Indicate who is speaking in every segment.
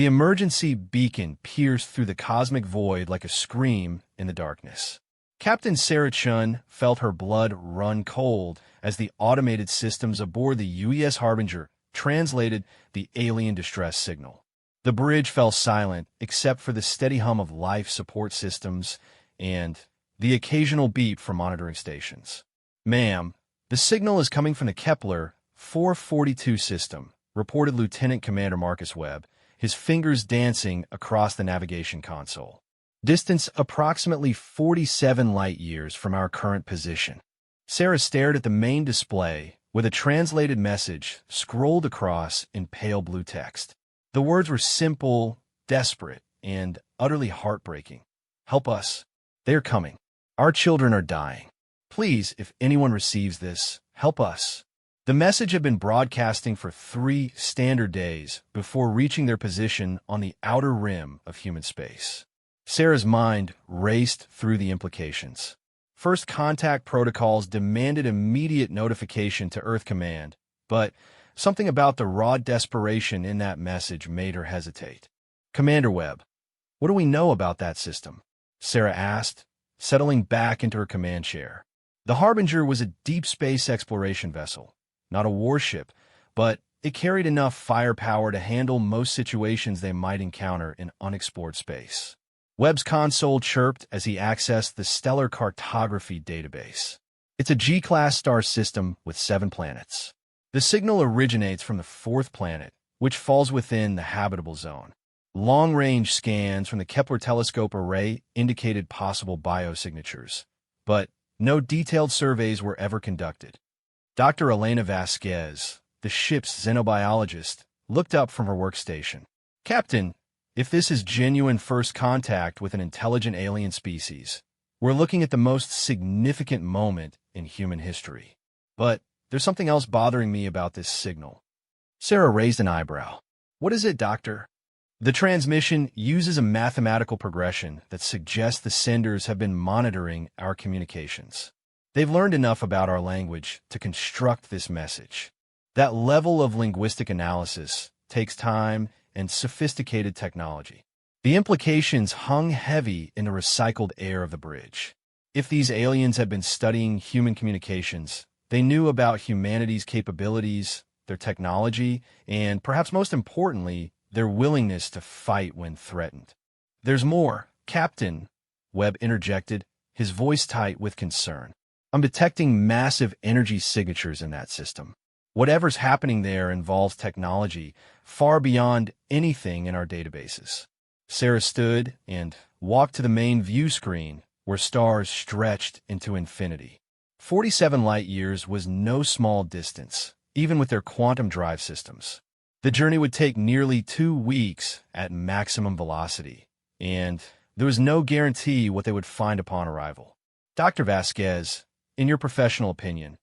Speaker 1: The emergency beacon pierced through the cosmic void like a scream in the darkness. Captain Sarah Chun felt her blood run cold as the automated systems aboard the UES Harbinger translated the alien distress signal. The bridge fell silent except for the steady hum of life support systems and the occasional beep from monitoring stations. "Ma'am, the signal is coming from the Kepler 442 system," reported Lieutenant Commander Marcus Webb, his fingers dancing across the navigation console. "Distance approximately 47 light-years from our current position." Sarah stared at the main display, with a translated message scrolled across in pale blue text. The words were simple, desperate, and utterly heartbreaking. "Help us. They are coming. Our children are dying. Please, if anyone receives this, help us." The message had been broadcasting for 3 standard days before reaching their position on the outer rim of human space. Sarah's mind raced through the implications. First contact protocols demanded immediate notification to Earth Command, but something about the raw desperation in that message made her hesitate. "Commander Webb, what do we know about that system?" Sarah asked, settling back into her command chair. The Harbinger was a deep space exploration vessel, not a warship, but it carried enough firepower to handle most situations they might encounter in unexplored space. Webb's console chirped as he accessed the Stellar Cartography database. It's a G-class star system with 7 planets. The signal originates from the 4th planet, which falls within the habitable zone. Long-range scans from the Kepler telescope array indicated possible biosignatures, but no detailed surveys were ever conducted. Dr. Elena Vasquez, the ship's xenobiologist, looked up from her workstation. "Captain, if this is genuine first contact with an intelligent alien species, we're looking at the most significant moment in human history. But there's something else bothering me about this signal." Sarah raised an eyebrow. "What is it, Doctor?" "The transmission uses a mathematical progression that suggests the senders have been monitoring our communications. They've learned enough about our language to construct this message. That level of linguistic analysis takes time and sophisticated technology. The implications hung heavy in the recycled air of the bridge. If these aliens had been studying human communications, they knew about humanity's capabilities, their technology, and perhaps most importantly, their willingness to fight when threatened." "There's more, Captain," Webb interjected, his voice tight with concern. "I'm detecting massive energy signatures in that system. Whatever's happening there involves technology far beyond anything in our databases." Sarah stood and walked to the main view screen, where stars stretched into infinity. 47 light-years was no small distance, even with their quantum drive systems. The journey would take nearly 2 weeks at maximum velocity, and there was no guarantee what they would find upon arrival. "Dr. Vasquez, in your professional opinion,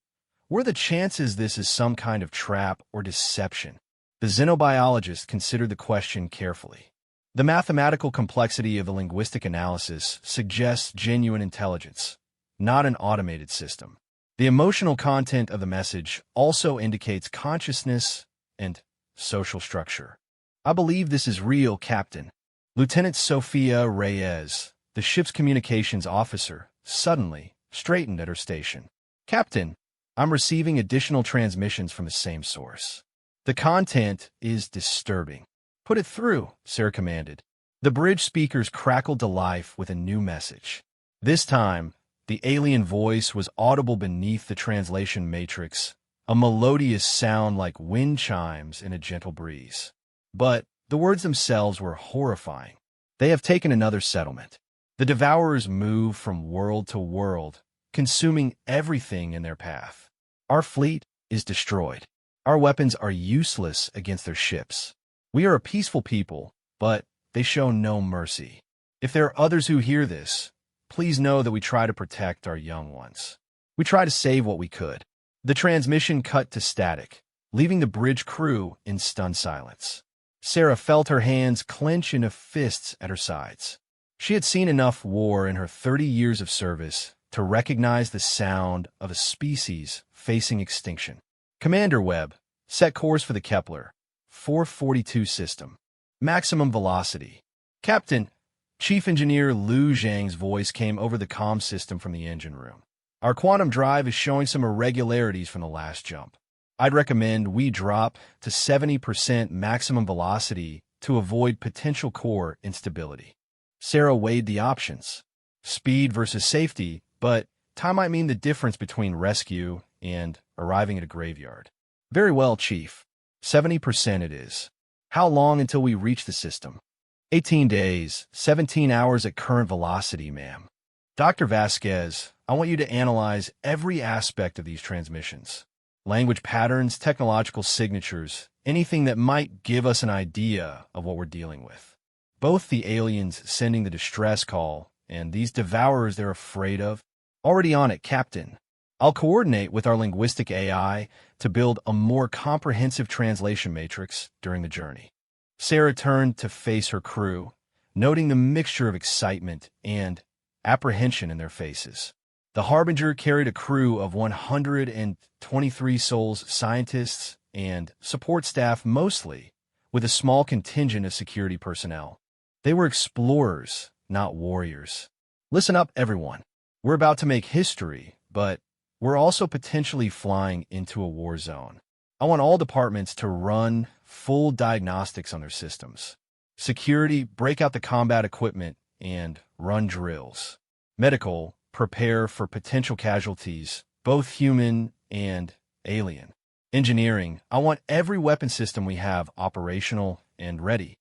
Speaker 1: what are the chances this is some kind of trap or deception?" The xenobiologist considered the question carefully. "The mathematical complexity of the linguistic analysis suggests genuine intelligence, not an automated system. The emotional content of the message also indicates consciousness and social structure." "I believe this is real, Captain." Lieutenant Sofia Reyes, the ship's communications officer, suddenly straightened at her station. "Captain, I'm receiving additional transmissions from the same source. The content is disturbing." "Put it through," Sarah commanded. The bridge speakers crackled to life with a new message. This time, the alien voice was audible beneath the translation matrix, a melodious sound like wind chimes in a gentle breeze. But the words themselves were horrifying. "They have taken another settlement. The Devourers move from world to world, consuming everything in their path. Our fleet is destroyed. Our weapons are useless against their ships. We are a peaceful people, but they show no mercy. If there are others who hear this, please know that we try to protect our young ones. We try to save what we could." The transmission cut to static, leaving the bridge crew in stunned silence. Sarah felt her hands clench into fists at her sides. She had seen enough war in her 30 years of service to recognize the sound of a species facing extinction. "Commander Webb, set course for the Kepler 442 system." Maximum velocity. Captain, Chief Engineer Lu Zhang's voice came over the comm system from the engine room. Our quantum drive is showing some irregularities from the last jump. I'd recommend we drop to 70% maximum velocity to avoid potential core instability. Sarah weighed the options. Speed versus safety, but time might mean the difference between rescue and arriving at a graveyard. Very well, Chief. 70% it is. How long until we reach the system? 18 days, 17 hours at current velocity, ma'am. Dr. Vasquez, I want you to analyze every aspect of these transmissions. Language patterns, technological signatures, anything that might give us an idea of what we're dealing with. Both the aliens sending the distress call and these devourers they're afraid of. Already on it, Captain. I'll coordinate with our linguistic AI to build a more comprehensive translation matrix during the journey. Sarah turned to face her crew, noting the mixture of excitement and apprehension in their faces. The Harbinger carried a crew of 123 souls, scientists, and support staff mostly, with a small contingent of security personnel. They were explorers, not warriors. Listen up, everyone. We're about to make history, but we're also potentially flying into a war zone. I want all departments to run full diagnostics on their systems. Security, break out the combat equipment, and run drills. Medical, prepare for potential casualties, both human and alien. Engineering, I want every weapon system we have operational and ready.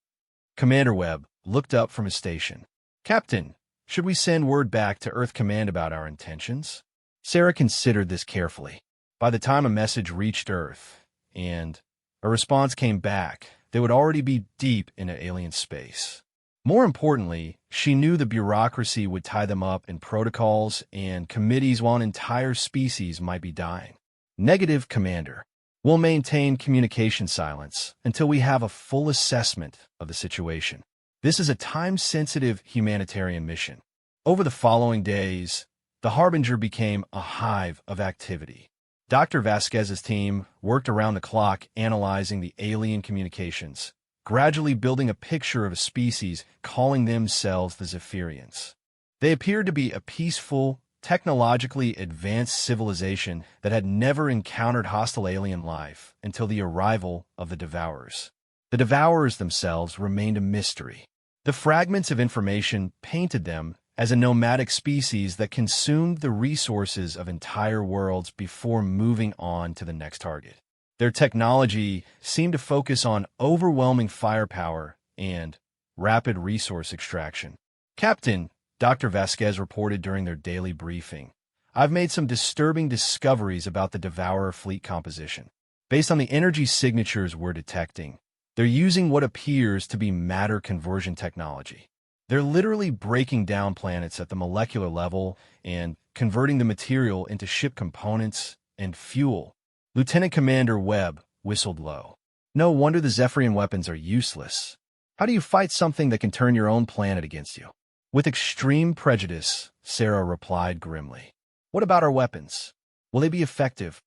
Speaker 1: Commander Webb looked up from his station. Captain, should we send word back to Earth Command about our intentions? Sarah considered this carefully. By the time a message reached Earth and a response came back, they would already be deep into alien space. More importantly, she knew the bureaucracy would tie them up in protocols and committees while an entire species might be dying. Negative, Commander. We'll maintain communication silence until we have a full assessment of the situation. This is a time-sensitive humanitarian mission. Over the following days, the Harbinger became a hive of activity. Dr. Vasquez's team worked around the clock analyzing the alien communications, gradually building a picture of a species calling themselves the Zephyrians. They appeared to be a peaceful, technologically advanced civilization that had never encountered hostile alien life until the arrival of the Devourers. The Devourers themselves remained a mystery. The fragments of information painted them as a nomadic species that consumed the resources of entire worlds before moving on to the next target. Their technology seemed to focus on overwhelming firepower and rapid resource extraction. Captain, Dr. Vasquez reported during their daily briefing, I've made some disturbing discoveries about the Devourer fleet composition. Based on the energy signatures we're detecting, they're using what appears to be matter conversion technology. They're literally breaking down planets at the molecular level and converting the material into ship components and fuel. Lieutenant Commander Webb whistled low. No wonder the Zephyrian weapons are useless. How do you fight something that can turn your own planet against you? With extreme prejudice, Sarah replied grimly. What about our weapons? Will they be effective?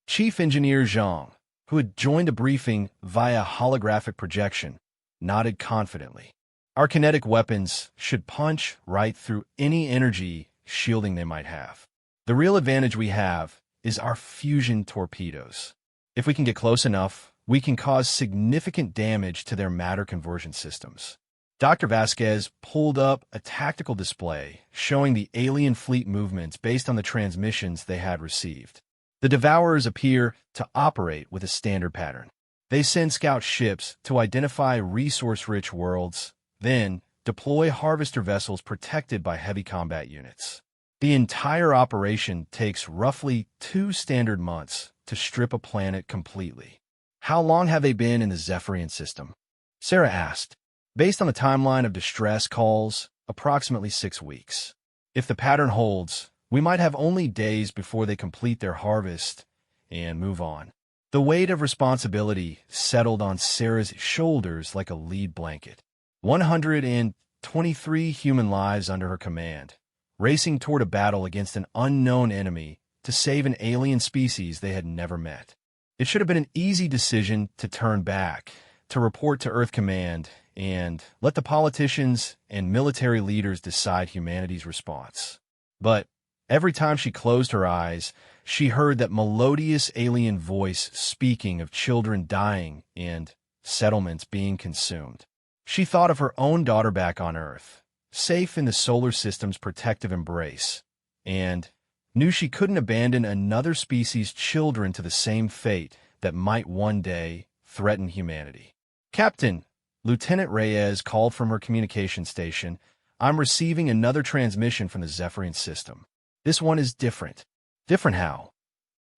Speaker 1: Chief Engineer Zhang, who had joined a briefing via holographic projection, nodded confidently. Our kinetic weapons should punch right through any energy shielding they might have. The real advantage we have is our fusion torpedoes. If we can get close enough, we can cause significant damage to their matter conversion systems. Dr. Vasquez pulled up a tactical display showing the alien fleet movements based on the transmissions they had received. The Devourers appear to operate with a standard pattern. They send scout ships to identify resource-rich worlds, then deploy harvester vessels protected by heavy combat units. The entire operation takes roughly 2 standard months to strip a planet completely. How long have they been in the Zephyrian system? Sarah asked. Based on the timeline of distress calls, approximately 6 weeks. If the pattern holds, we might have only days before they complete their harvest and move on. The weight of responsibility settled on Sarah's shoulders like a lead blanket. 123 human lives under her command, racing toward a battle against an unknown enemy to save an alien species they had never met. It should have been an easy decision to turn back, to report to Earth Command, and let the politicians and military leaders decide humanity's response. But every time she closed her eyes, she heard that melodious alien voice speaking of children dying and settlements being consumed. She thought of her own daughter back on Earth, safe in the solar system's protective embrace, and knew she couldn't abandon another species' children to the same fate that might one day threaten humanity. "Captain," Lieutenant Reyes called from her communication station, "I'm receiving another transmission from the Zephyrian system. This one is different." "Different how?"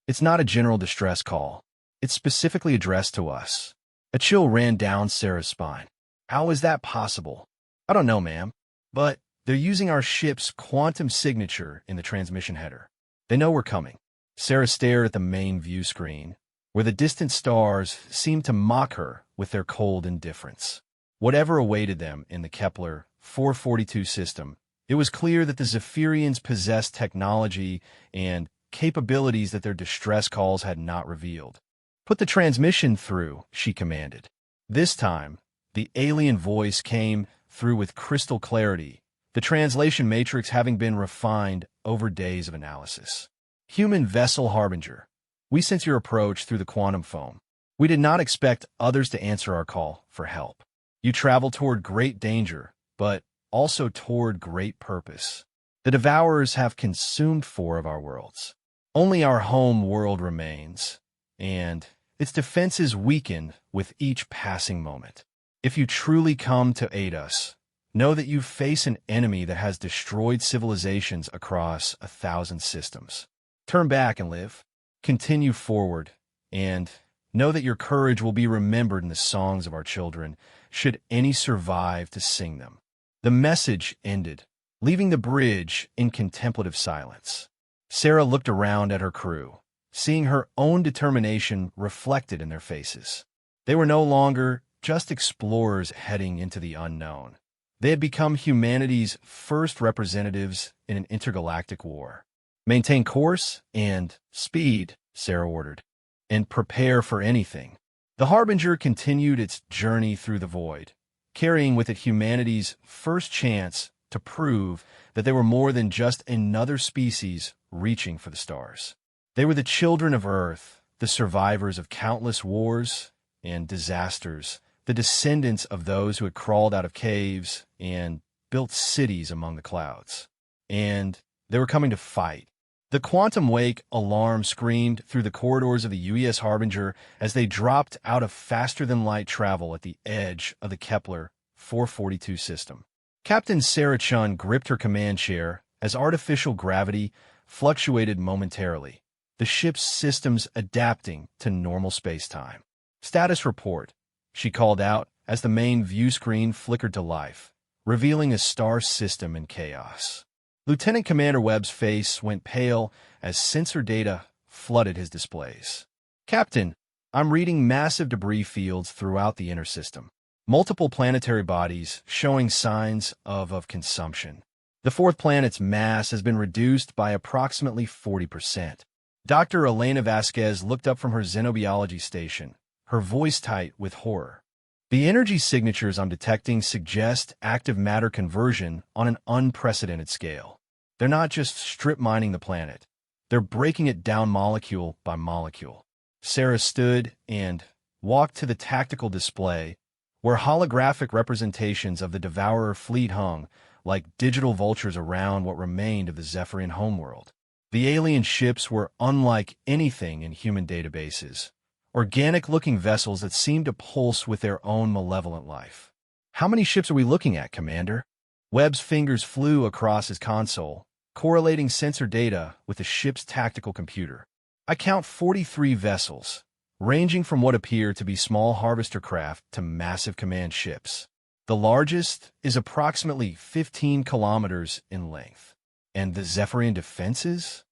Speaker 1: "It's not a general distress call. It's specifically addressed to us." A chill ran down Sarah's spine. "How is that possible?" "I don't know, ma'am. But they're using our ship's quantum signature in the transmission header. They know we're coming." Sarah stared at the main view screen, where the distant stars seemed to mock her with their cold indifference. Whatever awaited them in the Kepler 442 system, it was clear that the Zephyrians possessed technology and capabilities that their distress calls had not revealed. "Put the transmission through," she commanded. This time, the alien voice came through with crystal clarity, the translation matrix having been refined over days of analysis. "Human vessel Harbinger, we sense your approach through the quantum foam. We did not expect others to answer our call for help. You travel toward great danger, but also toward great purpose. The Devourers have consumed 4 of our worlds. Only our home world remains, and its defenses weaken with each passing moment. If you truly come to aid us, know that you face an enemy that has destroyed civilizations across 1,000 systems. Turn back and live. Continue forward, and know that your courage will be remembered in the songs of our children, should any survive to sing them." The message ended, leaving the bridge in contemplative silence. Sarah looked around at her crew, seeing her own determination reflected in their faces. They were no longer just explorers heading into the unknown. They had become humanity's first representatives in an intergalactic war. "Maintain course and speed," Sarah ordered, "and prepare for anything." The Harbinger continued its journey through the void, carrying with it humanity's first chance to prove that they were more than just another species reaching for the stars. They were the children of Earth, the survivors of countless wars and disasters, the descendants of those who had crawled out of caves and built cities among the clouds. And they were coming to fight. The quantum wake alarm screamed through the corridors of the UES Harbinger as they dropped out of faster-than-light travel at the edge of the Kepler 442 system. Captain Sarah Chun gripped her command chair as artificial gravity fluctuated momentarily, the ship's systems adapting to normal space-time. "Status report," she called out as the main view screen flickered to life, revealing a star system in chaos. Lieutenant Commander Webb's face went pale as sensor data flooded his displays. "Captain, I'm reading massive debris fields throughout the inner system. Multiple planetary bodies showing signs of consumption. The 4th planet's mass has been reduced by approximately 40%. Dr. Elena Vasquez looked up from her xenobiology station, her voice tight with horror. "The energy signatures I'm detecting suggest active matter conversion on an unprecedented scale. They're not just strip mining the planet. They're breaking it down molecule by molecule." Sarah stood and walked to the tactical display, where holographic representations of the Devourer fleet hung like digital vultures around what remained of the Zephyrian homeworld. The alien ships were unlike anything in human databases, organic-looking vessels that seemed to pulse with their own malevolent life. "How many ships are we looking at, Commander?" Webb's fingers flew across his console, correlating sensor data with the ship's tactical computer. "I count 43 vessels, ranging from what appear to be small harvester craft to massive command ships. The largest is approximately 15 kilometers in length. And the Zephyrian defenses?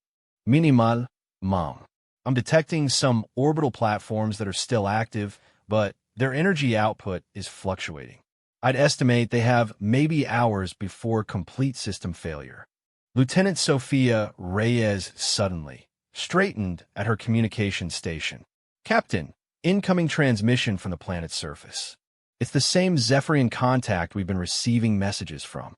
Speaker 1: Minimal, mom. I'm detecting some orbital platforms that are still active, but their energy output is fluctuating. I'd estimate they have maybe hours before complete system failure." Lieutenant Sophia Reyes suddenly straightened at her communication station. "Captain, incoming transmission from the planet's surface." It's the same Zephyrian contact we've been receiving messages from.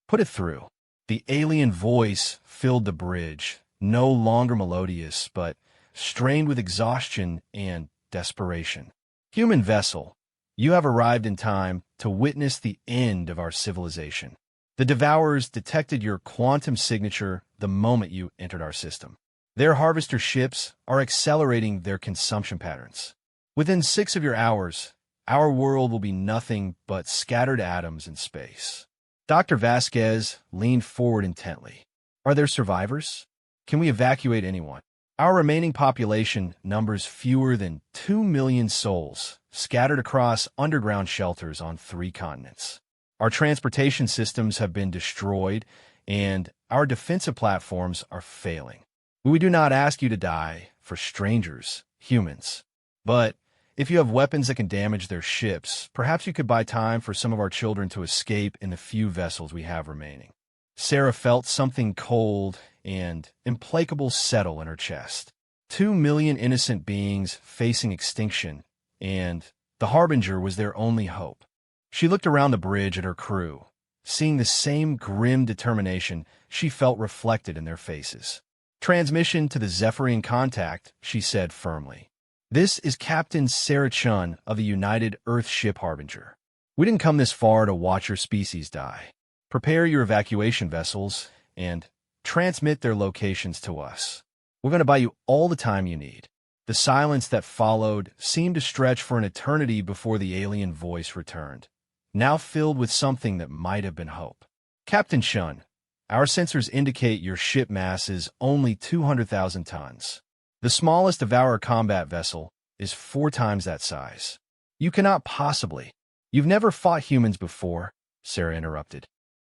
Speaker 1: Put it through. The alien voice filled the bridge, no longer melodious, but strained with exhaustion and desperation. Human vessel, you have arrived in time to witness the end of our civilization. The Devourers detected your quantum signature the moment you entered our system. Their harvester ships are accelerating their consumption patterns. Within 6 of your hours, our world will be nothing but scattered atoms in space. Dr. Vasquez leaned forward intently. Are there survivors? Can we evacuate anyone? Our remaining population numbers fewer than 2 million souls, scattered across underground shelters on 3 continents. Our transportation systems have been destroyed, and our defensive platforms are failing. We do not ask you to die for strangers, humans. But if you have weapons that can damage their ships, perhaps you could buy time for some of our children to escape in the few vessels we have remaining. Sarah felt something cold and implacable settle in her chest. 2 million innocent beings facing extinction, and the Harbinger was their only hope. She looked around the bridge at her crew, seeing the same grim determination she felt reflected in their faces. Transmission to the Zephyrian contact, she said firmly. This is Captain Sarah Chun of the United Earth Ship Harbinger. We didn't come this far to watch your species die. Prepare your evacuation vessels and transmit their locations to us. We're going to buy you all the time you need. The silence that followed seemed to stretch for an eternity before the alien voice returned, now filled with something that might have been hope. Captain Chun, our sensors indicate your ship mass is only 200,000 tons. The smallest Devourer combat vessel is 4 times that size. You cannot possibly. You've never fought humans before, Sarah interrupted.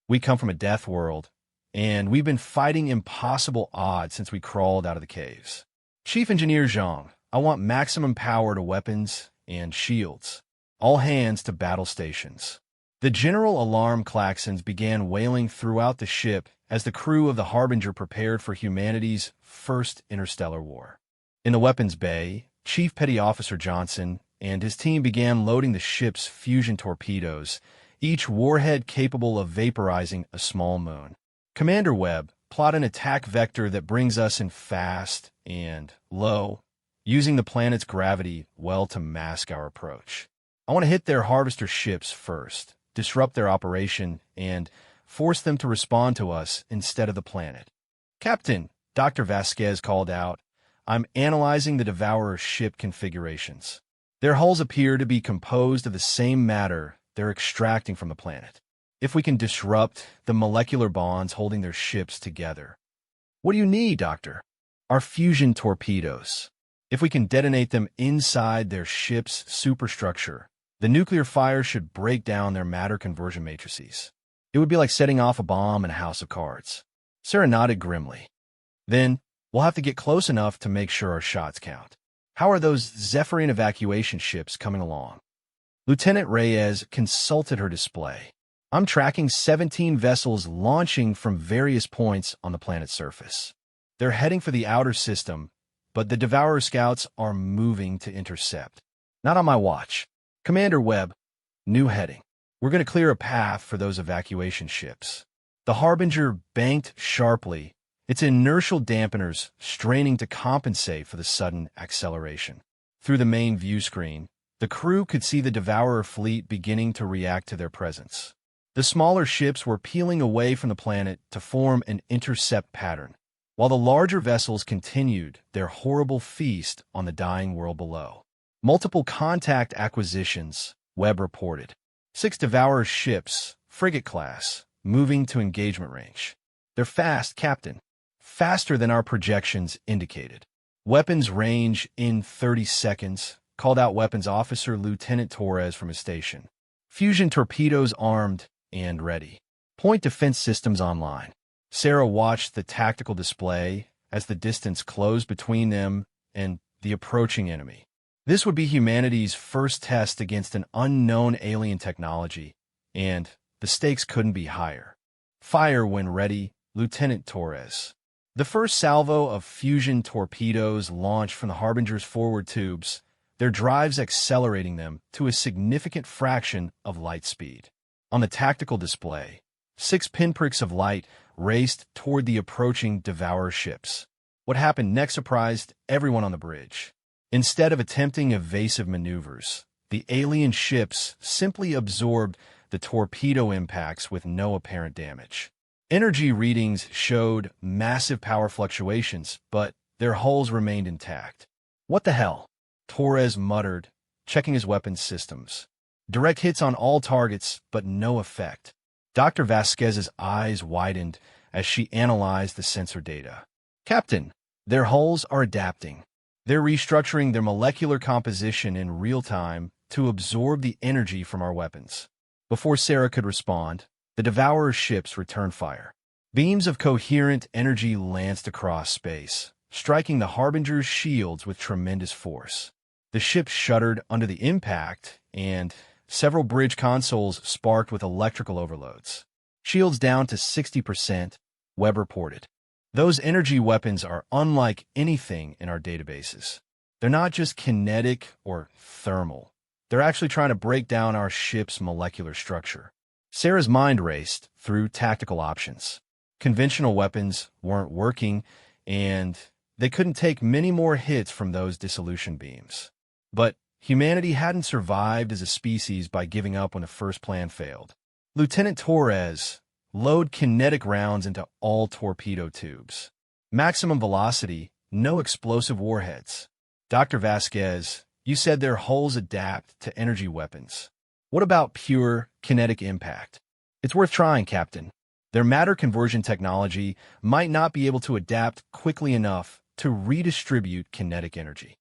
Speaker 1: We come from a death world, and we've been fighting impossible odds since we crawled out of the caves. Chief Engineer Zhang, I want maximum power to weapons and shields. All hands to battle stations. The general alarm klaxons began wailing throughout the ship as the crew of the Harbinger prepared for humanity's first interstellar war. In the weapons bay, Chief Petty Officer Johnson and his team began loading the ship's fusion torpedoes, each warhead capable of vaporizing a small moon. Commander Webb, plot an attack vector that brings us in fast and low, using the planet's gravity well to mask our approach. I want to hit their harvester ships first, disrupt their operation, and force them to respond to us instead of the planet. Captain, Dr. Vasquez called out, I'm analyzing the Devourer ship configurations. Their hulls appear to be composed of the same matter they're extracting from the planet. If we can disrupt the molecular bonds holding their ships together. What do you need, Doctor? Our fusion torpedoes. If we can detonate them inside their ship's superstructure, the nuclear fire should break down their matter conversion matrices. It would be like setting off a bomb in a house of cards. Sarah nodded grimly. Then, we'll have to get close enough to make sure our shots count. How are those Zephyrian evacuation ships coming along? Lieutenant Reyes consulted her display. I'm tracking 17 vessels launching from various points on the planet's surface. They're heading for the outer system, but the Devourer scouts are moving to intercept. Not on my watch. Commander Webb, new heading. We're going to clear a path for those evacuation ships. The Harbinger banked sharply, its inertial dampeners straining to compensate for the sudden acceleration. Through the main view screen, the crew could see the Devourer fleet beginning to react to their presence. The smaller ships were peeling away from the planet to form an intercept pattern, while the larger vessels continued their horrible feast on the dying world below. Multiple contact acquisitions, Webb reported. 6 Devourer ships, frigate class, moving to engagement range. They're fast, Captain. Faster than our projections indicated. Weapons range in 30 seconds, called out Weapons Officer Lieutenant Torres from his station. Fusion torpedoes armed and ready. Point defense systems online. Sarah watched the tactical display as the distance closed between them and the approaching enemy. This would be humanity's first test against an unknown alien technology, and the stakes couldn't be higher. Fire when ready, Lieutenant Torres. The first salvo of fusion torpedoes launched from the Harbinger's forward tubes, their drives accelerating them to a significant fraction of light speed. On the tactical display, 6 pinpricks of light raced toward the approaching Devourer ships. What happened next surprised everyone on the bridge. Instead of attempting evasive maneuvers, the alien ships simply absorbed the torpedo impacts with no apparent damage. Energy readings showed massive power fluctuations, but their hulls remained intact. "What the hell?" Torres muttered, checking his weapons systems. Direct hits on all targets, but no effect. Dr. Vasquez's eyes widened as she analyzed the sensor data. "Captain, their hulls are adapting. They're restructuring their molecular composition in real time to absorb the energy from our weapons." Before Sarah could respond, the Devourer ships returned fire. Beams of coherent energy lanced across space, striking the Harbinger's shields with tremendous force. The ship shuddered under the impact, and several bridge consoles sparked with electrical overloads. "Shields down to 60%, Webb reported. "Those energy weapons are unlike anything in our databases. They're not just kinetic or thermal. They're actually trying to break down our ship's molecular structure." Sarah's mind raced through tactical options. Conventional weapons weren't working, and they couldn't take many more hits from those dissolution beams. But humanity hadn't survived as a species by giving up when the first plan failed. "Lieutenant Torres, load kinetic rounds into all torpedo tubes. Maximum velocity, no explosive warheads." "Dr. Vasquez, you said their hulls adapt to energy weapons. What about pure kinetic impact?" "It's worth trying, Captain. Their matter conversion technology might not be able to adapt quickly enough to redistribute kinetic energy."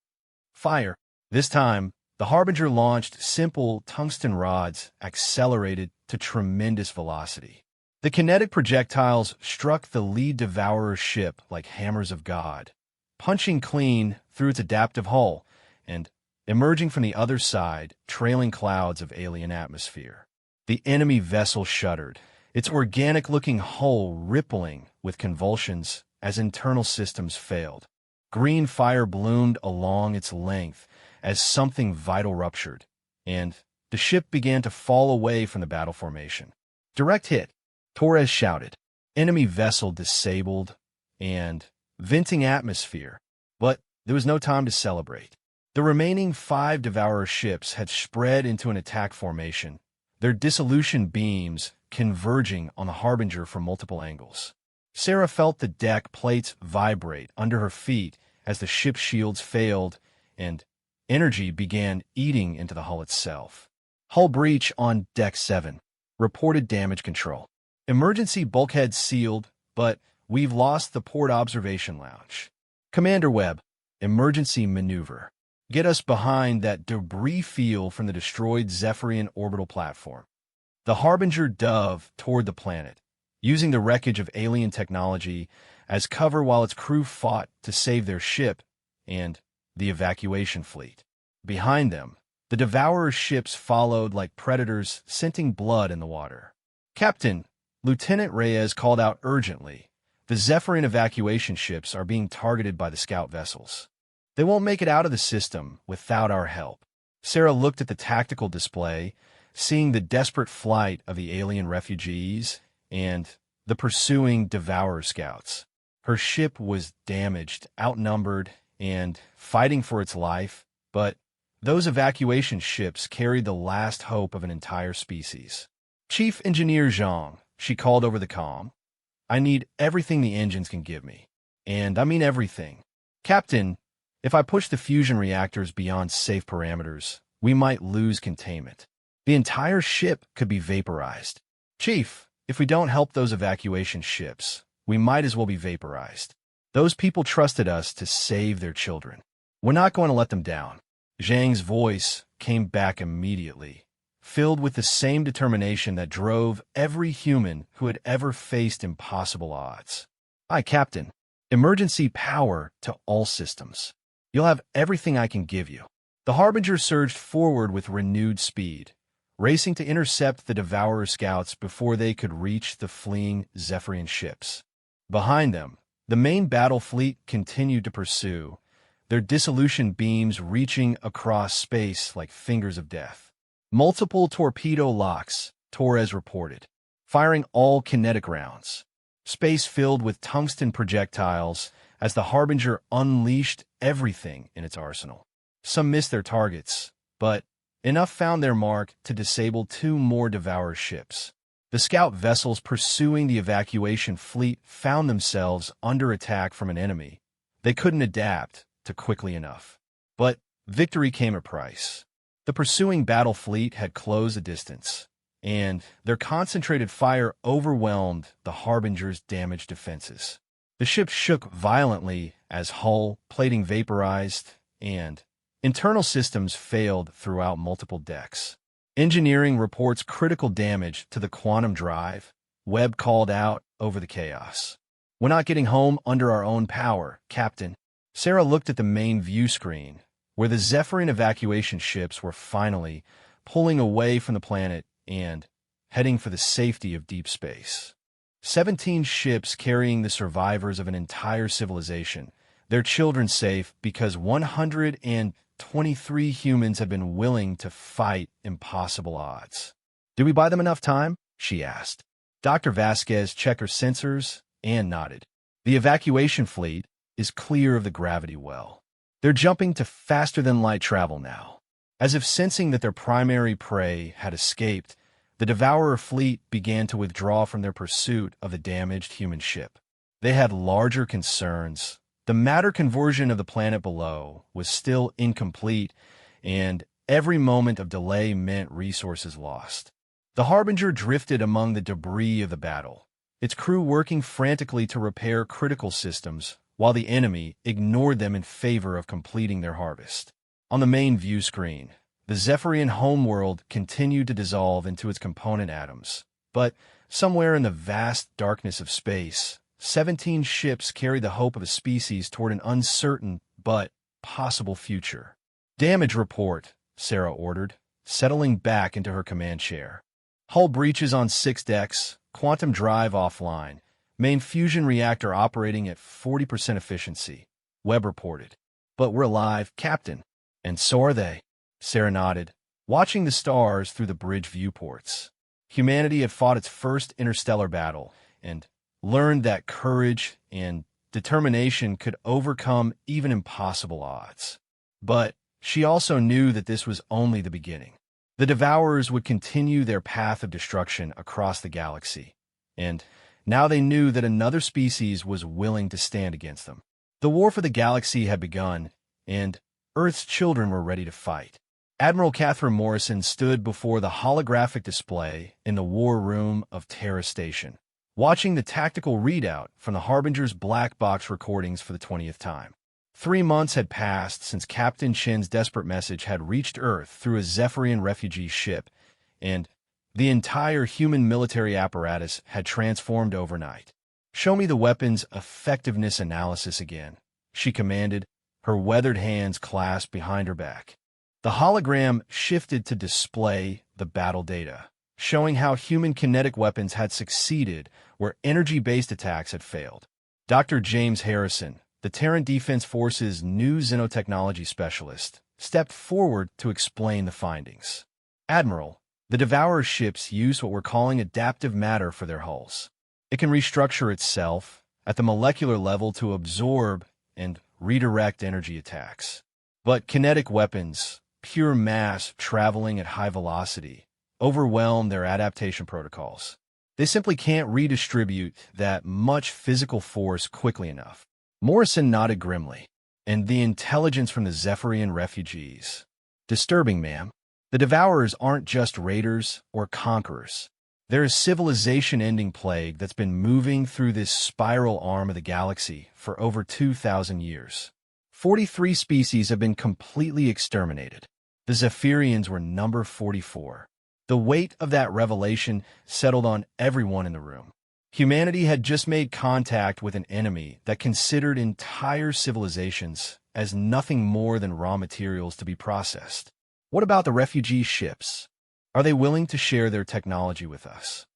Speaker 1: Fire. This time, the Harbinger launched simple tungsten rods accelerated to tremendous velocity. The kinetic projectiles struck the lead Devourer ship like hammers of God, punching clean through its adaptive hull and emerging from the other side, trailing clouds of alien atmosphere. The enemy vessel shuddered, its organic-looking hull rippling with convulsions as internal systems failed. Green fire bloomed along its length as something vital ruptured, and the ship began to fall away from the battle formation. "Direct hit," Torres shouted. "Enemy vessel disabled and venting atmosphere." But there was no time to celebrate. The remaining 5 Devourer ships had spread into an attack formation, their dissolution beams converging on the Harbinger from multiple angles. Sarah felt the deck plates vibrate under her feet as the ship's shields failed and energy began eating into the hull itself. "Hull breach on Deck 7. Reported damage control. Emergency bulkhead sealed, but we've lost the port observation lounge. Commander Webb, emergency maneuver. Get us behind that debris field from the destroyed Zephyrian orbital platform." The Harbinger dove toward the planet, using the wreckage of alien technology as cover while its crew fought to save their ship and the evacuation fleet. Behind them, the Devourer ships followed like predators, scenting blood in the water. "Captain," Lieutenant Reyes called out urgently, "the Zephyrian evacuation ships are being targeted by the scout vessels. They won't make it out of the system without our help." Sarah looked at the tactical display, seeing the desperate flight of the alien refugees and the pursuing Devourer scouts. Her ship was damaged, outnumbered, and fighting for its life, but those evacuation ships carried the last hope of an entire species. "Chief Engineer Zhang," she called over the comm, "I need everything the engines can give me. And I mean everything. Captain, if I push the fusion reactors beyond safe parameters, we might lose containment. The entire ship could be vaporized. Chief, if we don't help those evacuation ships, we might as well be vaporized. Those people trusted us to save their children. We're not going to let them down." Zhang's voice came back immediately, filled with the same determination that drove every human who had ever faced impossible odds. "Aye, Captain. Emergency power to all systems. You'll have everything I can give you." The Harbinger surged forward with renewed speed, racing to intercept the Devourer scouts before they could reach the fleeing Zephyrian ships. Behind them, the main battle fleet continued to pursue, their dissolution beams reaching across space like fingers of death. Multiple torpedo locks, Torres reported, firing all kinetic rounds. Space filled with tungsten projectiles as the Harbinger unleashed everything in its arsenal. Some missed their targets, but enough found their mark to disable 2 more Devourer ships. The scout vessels pursuing the evacuation fleet found themselves under attack from an enemy they couldn't adapt to quickly enough. But victory came at a price. The pursuing battle fleet had closed the distance, and their concentrated fire overwhelmed the Harbinger's damaged defenses. The ship shook violently as hull plating vaporized, and internal systems failed throughout multiple decks. Engineering reports critical damage to the quantum drive. Webb called out over the chaos. "We're not getting home under our own power, Captain." Sarah looked at the main view screen, where the Zephyrian evacuation ships were finally pulling away from the planet and heading for the safety of deep space. 17 ships carrying the survivors of an entire civilization, their children safe because 123 humans have been willing to fight impossible odds. "Did we buy them enough time?" she asked. Dr. Vasquez checked her sensors and nodded. "The evacuation fleet is clear of the gravity well. They're jumping to faster-than-light travel now." As if sensing that their primary prey had escaped, the Devourer fleet began to withdraw from their pursuit of the damaged human ship. They had larger concerns. The matter conversion of the planet below was still incomplete, and every moment of delay meant resources lost. The Harbinger drifted among the debris of the battle, its crew working frantically to repair critical systems, while the enemy ignored them in favor of completing their harvest. On the main view screen, the Zephyrian homeworld continued to dissolve into its component atoms, but somewhere in the vast darkness of space, 17 ships carried the hope of a species toward an uncertain but possible future. "Damage report," Sarah ordered, settling back into her command chair. "Hull breaches on 6 decks, quantum drive offline, main fusion reactor operating at 40% efficiency," Webb reported. "But we're alive, Captain." "And so are they," Sarah nodded, watching the stars through the bridge viewports. Humanity had fought its first interstellar battle, and learned that courage and determination could overcome even impossible odds. But she also knew that this was only the beginning. The Devourers would continue their path of destruction across the galaxy, and now they knew that another species was willing to stand against them. The war for the galaxy had begun, and Earth's children were ready to fight. Admiral Catherine Morrison stood before the holographic display in the war room of Terra Station, watching the tactical readout from the Harbinger's black box recordings for the 20th time. 3 months had passed since Captain Chen's desperate message had reached Earth through a Zephyrian refugee ship, and the entire human military apparatus had transformed overnight. "Show me the weapon's effectiveness analysis again," she commanded, her weathered hands clasped behind her back. The hologram shifted to display the battle data, showing how human kinetic weapons had succeeded where energy-based attacks had failed. Dr. James Harrison, the Terran Defense Force's new xenotechnology specialist, stepped forward to explain the findings. "Admiral, the Devourer ships use what we're calling adaptive matter for their hulls. It can restructure itself at the molecular level to absorb and redirect energy attacks. But kinetic weapons, pure mass traveling at high velocity, overwhelm their adaptation protocols. They simply can't redistribute that much physical force quickly enough." Morrison nodded grimly. "And the intelligence from the Zephyrian refugees. Disturbing, ma'am. The Devourers aren't just raiders or conquerors. They're a civilization-ending plague that's been moving through this spiral arm of the galaxy for over 2,000 years. 43 species have been completely exterminated. The Zephyrians were number 44. The weight of that revelation settled on everyone in the room. Humanity had just made contact with an enemy that considered entire civilizations as nothing more than raw materials to be processed. What about the refugee ships? Are they willing to share their technology with us?"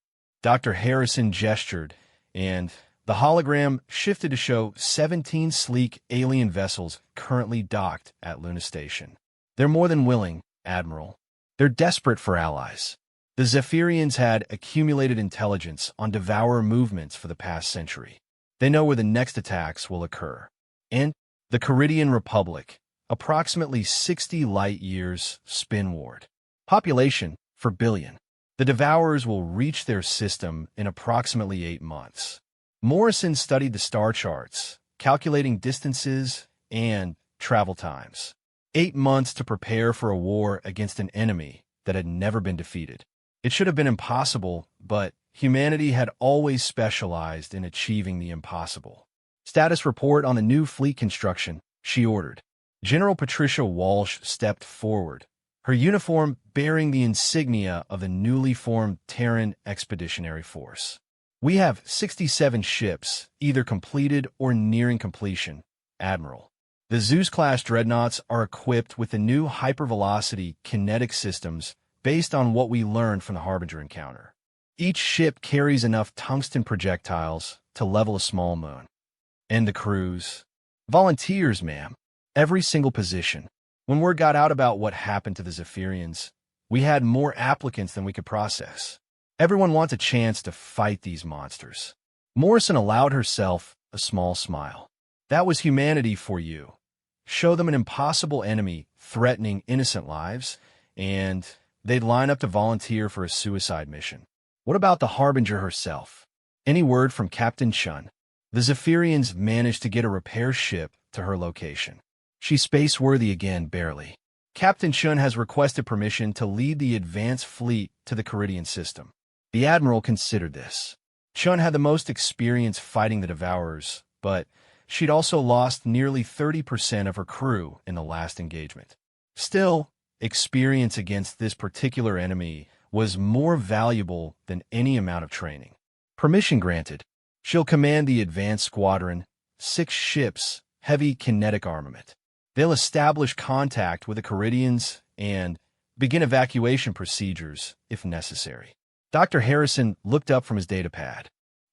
Speaker 1: Dr. Harrison gestured, and The hologram shifted to show 17 sleek alien vessels currently docked at Luna Station. They're more than willing, Admiral. They're desperate for allies. The Zephyrians had accumulated intelligence on Devourer movements for the past century. They know where the next attacks will occur. And the Caridian Republic, approximately 60 light-years spinward. Population, 4 billion. The Devourers will reach their system in approximately 8 months. Morrison studied the star charts, calculating distances and travel times. 8 months to prepare for a war against an enemy that had never been defeated. It should have been impossible, but humanity had always specialized in achieving the impossible. Status report on the new fleet construction, she ordered. General Patricia Walsh stepped forward, her uniform bearing the insignia of the newly formed Terran Expeditionary Force. We have 67 ships, either completed or nearing completion, Admiral. The Zeus-class dreadnoughts are equipped with the new hypervelocity kinetic systems based on what we learned from the Harbinger encounter. Each ship carries enough tungsten projectiles to level a small moon. And the crews? Volunteers, ma'am. Every single position. When word got out about what happened to the Zephyrians, we had more applicants than we could process. Everyone wants a chance to fight these monsters. Morrison allowed herself a small smile. That was humanity for you. Show them an impossible enemy threatening innocent lives, and they'd line up to volunteer for a suicide mission. What about the Harbinger herself? Any word from Captain Chun? The Zephyrians managed to get a repair ship to her location. She's space-worthy again, barely. Captain Chun has requested permission to lead the advanced fleet to the Caridian system. The Admiral considered this. Chun had the most experience fighting the Devourers, but she'd also lost nearly 30% of her crew in the last engagement. Still, experience against this particular enemy was more valuable than any amount of training. Permission granted. She'll command the advanced squadron, 6 ships, heavy kinetic armament. They'll establish contact with the Caridians and begin evacuation procedures if necessary. Dr. Harrison looked up from his datapad.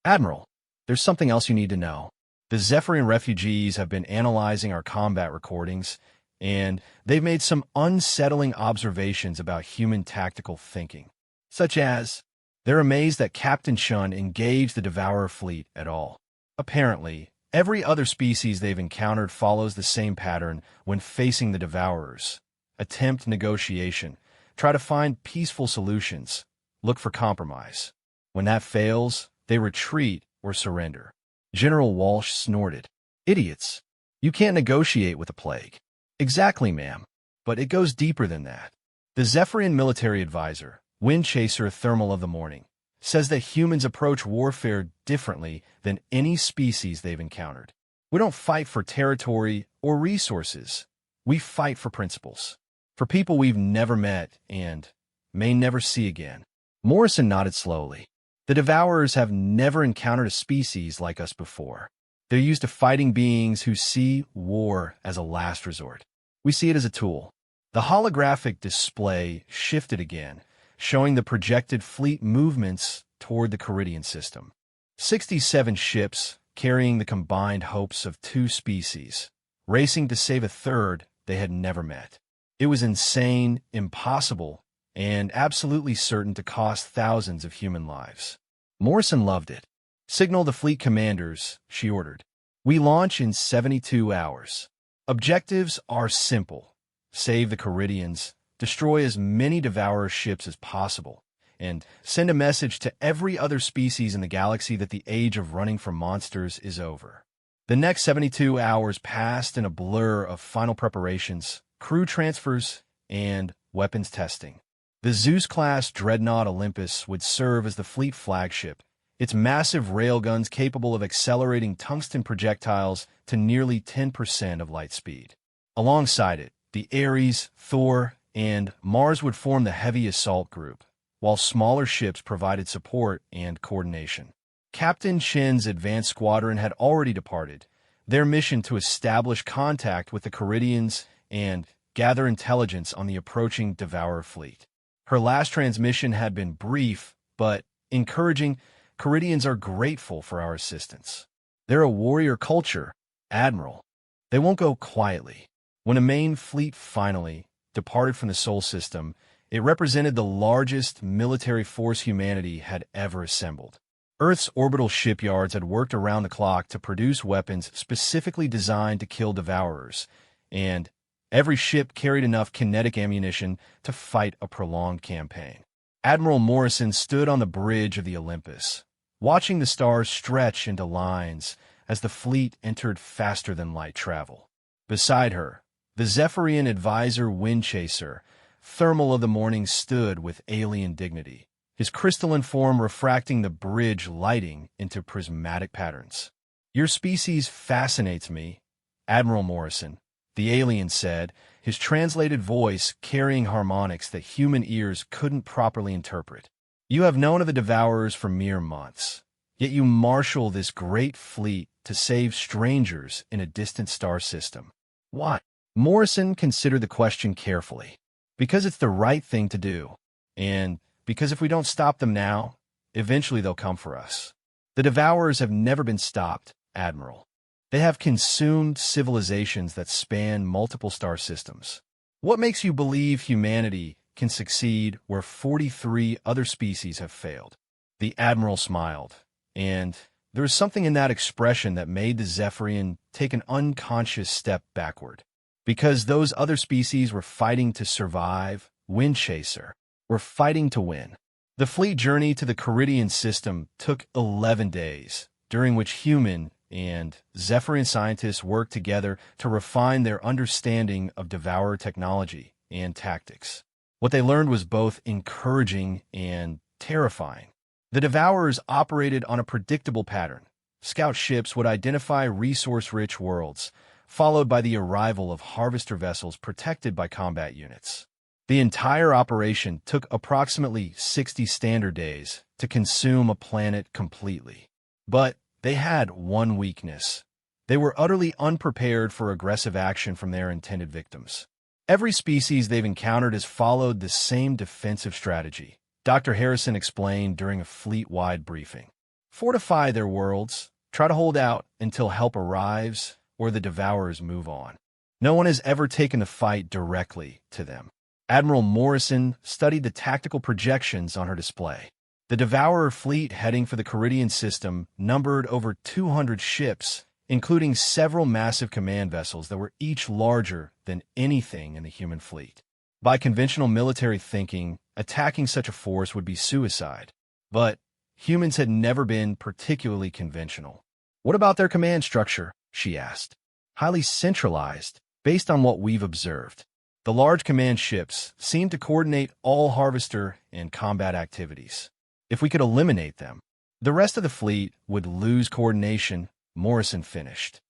Speaker 1: Admiral, there's something else you need to know. The Zephyrian refugees have been analyzing our combat recordings, and they've made some unsettling observations about human tactical thinking, such as they're amazed that Captain Chun engaged the Devourer fleet at all. Apparently, every other species they've encountered follows the same pattern when facing the Devourers. Attempt negotiation, try to find peaceful solutions, look for compromise. When that fails, they retreat or surrender. General Walsh snorted. Idiots. You can't negotiate with a plague. Exactly, ma'am. But it goes deeper than that. The Zephyrian military advisor, Windchaser Thermal of the Morning, says that humans approach warfare differently than any species they've encountered. We don't fight for territory or resources. We fight for principles. For people we've never met and may never see again. Morrison nodded slowly. The Devourers have never encountered a species like us before. They're used to fighting beings who see war as a last resort. We see it as a tool. The holographic display shifted again, showing the projected fleet movements toward the Caridian system. 67 ships carrying the combined hopes of 2 species, racing to save a third they had never met. It was insane, impossible, and absolutely certain to cost thousands of human lives. Morrison loved it. Signal the fleet commanders, she ordered. We launch in 72 hours. Objectives are simple. Save the Caridians, destroy as many Devourer ships as possible, and send a message to every other species in the galaxy that the age of running from monsters is over. The next 72 hours passed in a blur of final preparations, crew transfers, and weapons testing. The Zeus-class dreadnought Olympus would serve as the fleet flagship, its massive railguns capable of accelerating tungsten projectiles to nearly 10% of light speed. Alongside it, the Ares, Thor, and Mars would form the heavy assault group, while smaller ships provided support and coordination. Captain Chen's advanced squadron had already departed, their mission to establish contact with the Caridians and gather intelligence on the approaching Devourer fleet. Her last transmission had been brief, but encouraging. Caridians are grateful for our assistance. They're a warrior culture, Admiral. They won't go quietly. When a main fleet finally departed from the Sol system, it represented the largest military force humanity had ever assembled. Earth's orbital shipyards had worked around the clock to produce weapons specifically designed to kill Devourers, and every ship carried enough kinetic ammunition to fight a prolonged campaign. Admiral Morrison stood on the bridge of the Olympus, watching the stars stretch into lines as the fleet entered faster-than-light travel. Beside her, the Zephyrian advisor Windchaser, Thermal of the Morning, stood with alien dignity, his crystalline form refracting the bridge lighting into prismatic patterns. "Your species fascinates me, Admiral Morrison," the alien said, his translated voice carrying harmonics that human ears couldn't properly interpret. "You have known of the Devourers for mere months, yet you marshal this great fleet to save strangers in a distant star system. Why?" Morrison considered the question carefully. "Because it's the right thing to do, and because if we don't stop them now, eventually they'll come for us. The Devourers have never been stopped, Admiral. They have consumed civilizations that span multiple star systems. What makes you believe humanity can succeed where 43 other species have failed?" The Admiral smiled, and there was something in that expression that made the Zephyrian take an unconscious step backward. Because those other species were fighting to survive, Windchaser were fighting to win. The fleet journey to the Caridian system took 11 days, during which human and Zephyrian scientists worked together to refine their understanding of Devourer technology and tactics. What they learned was both encouraging and terrifying. The Devourers operated on a predictable pattern. Scout ships would identify resource-rich worlds, followed by the arrival of harvester vessels protected by combat units. The entire operation took approximately 60 standard days to consume a planet completely. But they had one weakness. They were utterly unprepared for aggressive action from their intended victims. Every species they've encountered has followed the same defensive strategy, Dr. Harrison explained during a fleet-wide briefing. Fortify their worlds, try to hold out until help arrives, or the Devourers move on. No one has ever taken the fight directly to them. Admiral Morrison studied the tactical projections on her display. The Devourer fleet heading for the Caridian system numbered over 200 ships, including several massive command vessels that were each larger than anything in the human fleet. By conventional military thinking, attacking such a force would be suicide. But humans had never been particularly conventional. "What about their command structure?" she asked. "Highly centralized, based on what we've observed. The large command ships seem to coordinate all harvester and combat activities. If we could eliminate them, the rest of the fleet would lose coordination," Morrison finished.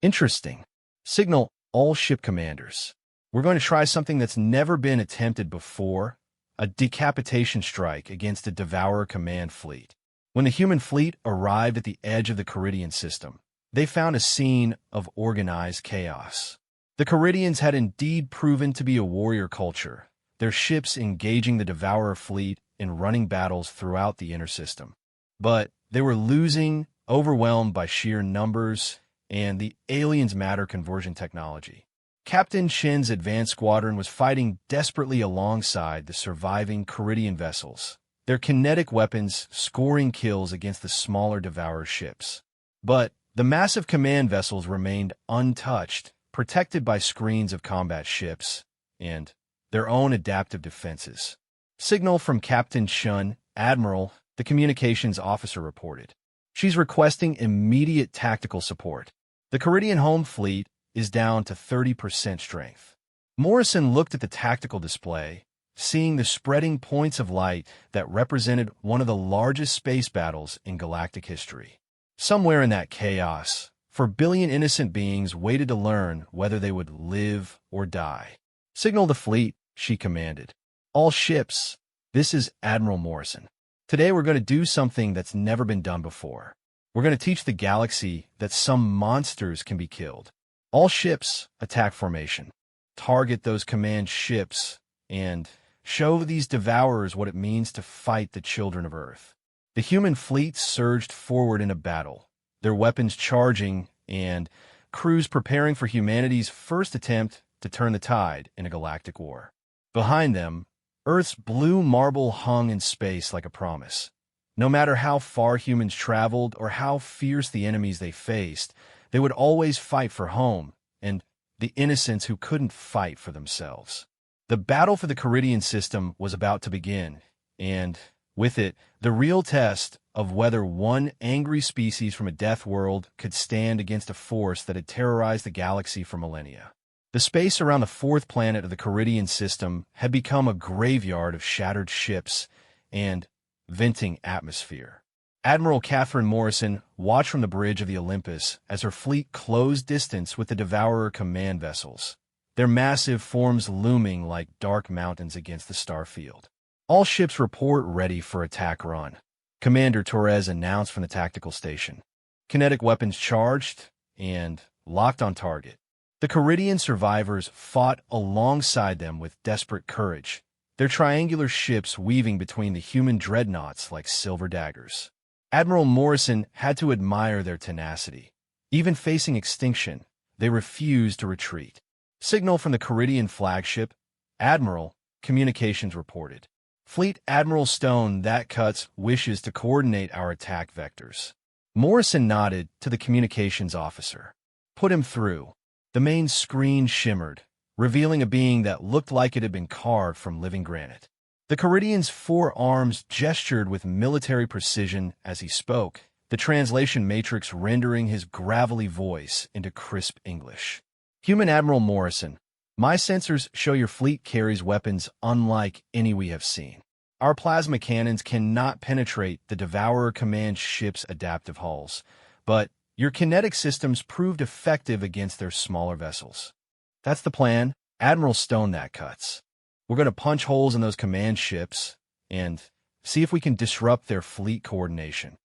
Speaker 1: "Interesting. Signal all ship commanders. We're going to try something that's never been attempted before, a decapitation strike against the Devourer command fleet." When the human fleet arrived at the edge of the Caridian system, they found a scene of organized chaos. The Caridians had indeed proven to be a warrior culture, their ships engaging the Devourer fleet in running battles throughout the inner system. But they were losing, overwhelmed by sheer numbers and the aliens' matter conversion technology. Captain Shin's advanced squadron was fighting desperately alongside the surviving Caridian vessels, their kinetic weapons scoring kills against the smaller Devourer ships. But the massive command vessels remained untouched, protected by screens of combat ships and their own adaptive defenses. "Signal from Captain Shun, Admiral," the communications officer reported. "She's requesting immediate tactical support. The Caridian home fleet is down to 30% strength." Morrison looked at the tactical display, seeing the spreading points of light that represented one of the largest space battles in galactic history. Somewhere in that chaos, 4 billion innocent beings waited to learn whether they would live or die. "Signal the fleet," she commanded. "All ships, this is Admiral Morrison. Today we're going to do something that's never been done before. We're going to teach the galaxy that some monsters can be killed. All ships, attack formation. Target those command ships and show these Devourers what it means to fight the children of Earth." The human fleet surged forward into battle, their weapons charging and crews preparing for humanity's first attempt to turn the tide in a galactic war. Behind them, Earth's blue marble hung in space like a promise. No matter how far humans traveled or how fierce the enemies they faced, they would always fight for home and the innocents who couldn't fight for themselves. The battle for the Caridian system was about to begin, and with it, the real test of whether one angry species from a death world could stand against a force that had terrorized the galaxy for millennia. The space around the fourth planet of the Caridian system had become a graveyard of shattered ships and venting atmosphere. Admiral Catherine Morrison watched from the bridge of the Olympus as her fleet closed distance with the Devourer command vessels, their massive forms looming like dark mountains against the starfield. All ships report ready for attack run, Commander Torres announced from the tactical station. Kinetic weapons charged and locked on target. The Caridian survivors fought alongside them with desperate courage, their triangular ships weaving between the human dreadnoughts like silver daggers. Admiral Morrison had to admire their tenacity. Even facing extinction, they refused to retreat. Signal from the Caridian flagship, Admiral, communications reported. Fleet Admiral Stone, that cuts, wishes to coordinate our attack vectors. Morrison nodded to the communications officer. Put him through. The main screen shimmered, revealing a being that looked like it had been carved from living granite. The Caridian's four arms gestured with military precision as he spoke, the translation matrix rendering his gravelly voice into crisp English. Human Admiral Morrison, my sensors show your fleet carries weapons unlike any we have seen. Our plasma cannons cannot penetrate the Devourer command ship's adaptive hulls, but your kinetic systems proved effective against their smaller vessels. That's the plan, Admiral Stone, that cuts. We're going to punch holes in those command ships and see if we can disrupt their fleet coordination.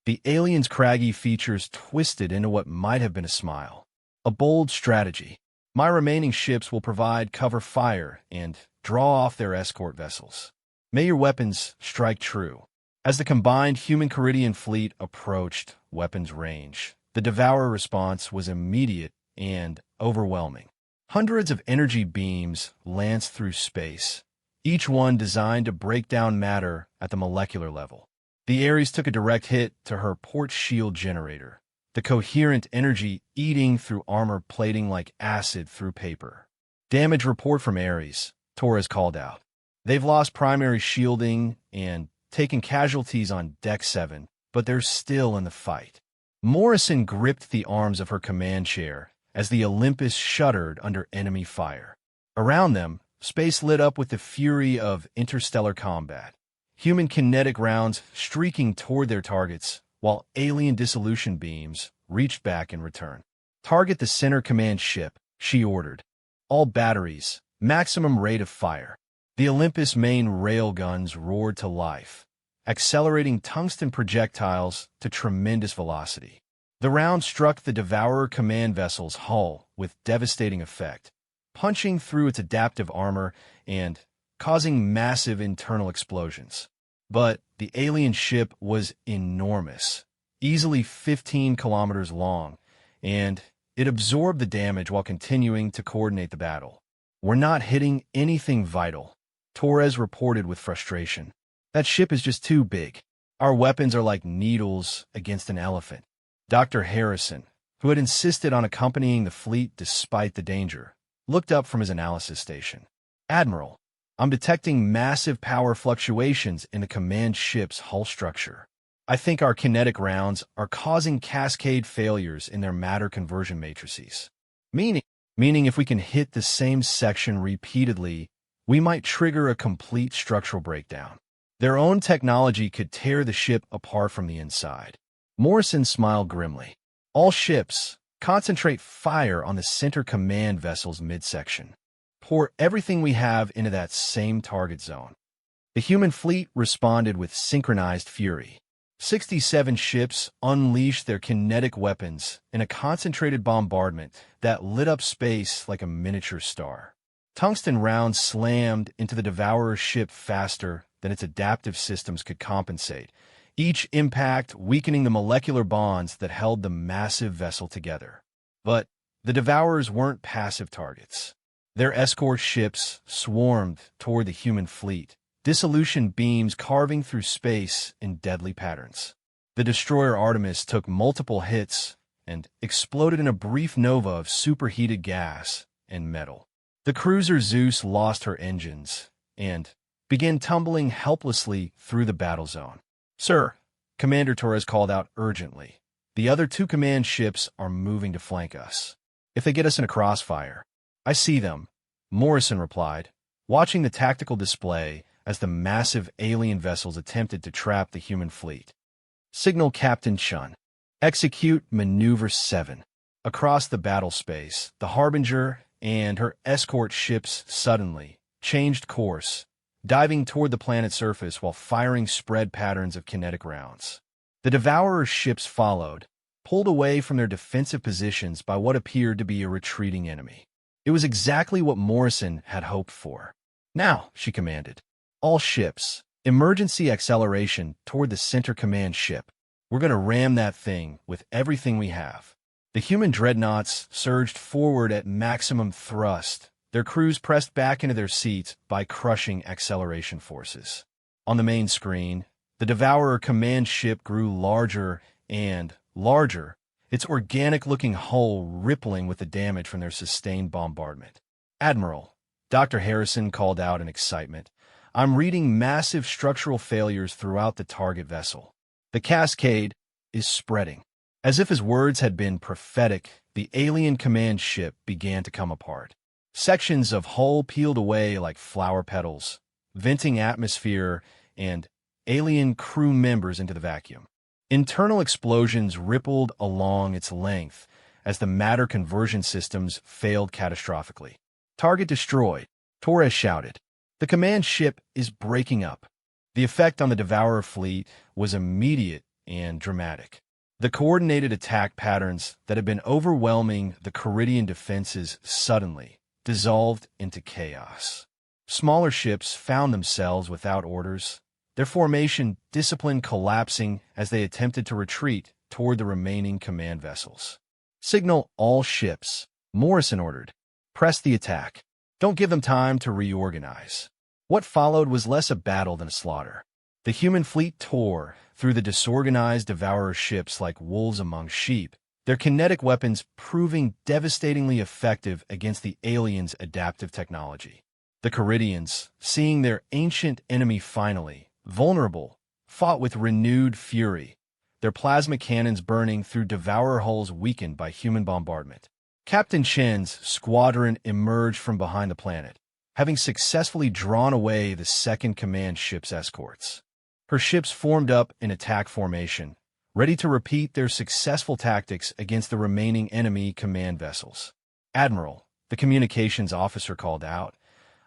Speaker 1: The alien's craggy features twisted into what might have been a smile. A bold strategy. My remaining ships will provide cover fire and draw off their escort vessels. May your weapons strike true. As the combined human Caridian fleet approached weapons range, the Devourer response was immediate and overwhelming. Hundreds of energy beams lanced through space, each one designed to break down matter at the molecular level. The Ares took a direct hit to her port shield generator, the coherent energy eating through armor plating like acid through paper. Damage report from Ares, Torres called out. They've lost primary shielding and taken casualties on Deck 7, but they're still in the fight. Morrison gripped the arms of her command chair as the Olympus shuddered under enemy fire. Around them, space lit up with the fury of interstellar combat. Human kinetic rounds streaking toward their targets, while alien dissolution beams reached back in return. Target the center command ship, she ordered. All batteries, maximum rate of fire. The Olympus main railguns roared to life, accelerating tungsten projectiles to tremendous velocity. The round struck the Devourer command vessel's hull with devastating effect, punching through its adaptive armor and causing massive internal explosions. But the alien ship was enormous, easily 15 kilometers long, and it absorbed the damage while continuing to coordinate the battle. We're not hitting anything vital, Torres reported with frustration. That ship is just too big. Our weapons are like needles against an elephant. Dr. Harrison, who had insisted on accompanying the fleet despite the danger, looked up from his analysis station. Admiral, I'm detecting massive power fluctuations in the command ship's hull structure. I think our kinetic rounds are causing cascade failures in their matter conversion matrices. Meaning if we can hit the same section repeatedly, we might trigger a complete structural breakdown. Their own technology could tear the ship apart from the inside. Morrison smiled grimly. All ships, concentrate fire on the center command vessel's midsection. Pour everything we have into that same target zone. The human fleet responded with synchronized fury. 67 ships unleashed their kinetic weapons in a concentrated bombardment that lit up space like a miniature star. Tungsten rounds slammed into the Devourer ship faster than its adaptive systems could compensate, each impact weakening the molecular bonds that held the massive vessel together. But the Devourers weren't passive targets. Their escort ships swarmed toward the human fleet, dissolution beams carving through space in deadly patterns. The destroyer Artemis took multiple hits and exploded in a brief nova of superheated gas and metal. The cruiser Zeus lost her engines and began tumbling helplessly through the battle zone. "Sir," Commander Torres called out urgently, "the other two command ships are moving to flank us. If they get us in a crossfire." "I see them," Morrison replied, watching the tactical display as the massive alien vessels attempted to trap the human fleet. "Signal Captain Chun. Execute Maneuver 7. Across the battle space, the Harbinger and her escort ships suddenly changed course, diving toward the planet's surface while firing spread patterns of kinetic rounds. The Devourer's ships followed, pulled away from their defensive positions by what appeared to be a retreating enemy. It was exactly what Morrison had hoped for. "Now," she commanded, "all ships, emergency acceleration toward the center command ship. We're going to ram that thing with everything we have." The human dreadnoughts surged forward at maximum thrust, their crews pressed back into their seats by crushing acceleration forces. On the main screen, the Devourer command ship grew larger and larger, its organic-looking hull rippling with the damage from their sustained bombardment. "Admiral," Dr. Harrison called out in excitement, "I'm reading massive structural failures throughout the target vessel. The cascade is spreading." As if his words had been prophetic, the alien command ship began to come apart. Sections of hull peeled away like flower petals, venting atmosphere and alien crew members into the vacuum. Internal explosions rippled along its length as the matter conversion systems failed catastrophically. "Target destroyed," Torres shouted. "The command ship is breaking up." The effect on the Devourer fleet was immediate and dramatic. The coordinated attack patterns that had been overwhelming the Caridian defenses suddenly dissolved into chaos. Smaller ships found themselves without orders, their formation discipline collapsing as they attempted to retreat toward the remaining command vessels. "Signal all ships," Morrison ordered. "Press the attack. Don't give them time to reorganize." What followed was less a battle than a slaughter. The human fleet tore through the disorganized Devourer ships like wolves among sheep, their kinetic weapons proving devastatingly effective against the aliens' adaptive technology. The Caridians, seeing their ancient enemy finally vulnerable, fought with renewed fury, their plasma cannons burning through Devourer hulls weakened by human bombardment. Captain Chen's squadron emerged from behind the planet, having successfully drawn away the second command ship's escorts. Her ships formed up in attack formation, ready to repeat their successful tactics against the remaining enemy command vessels. "Admiral," the communications officer called out,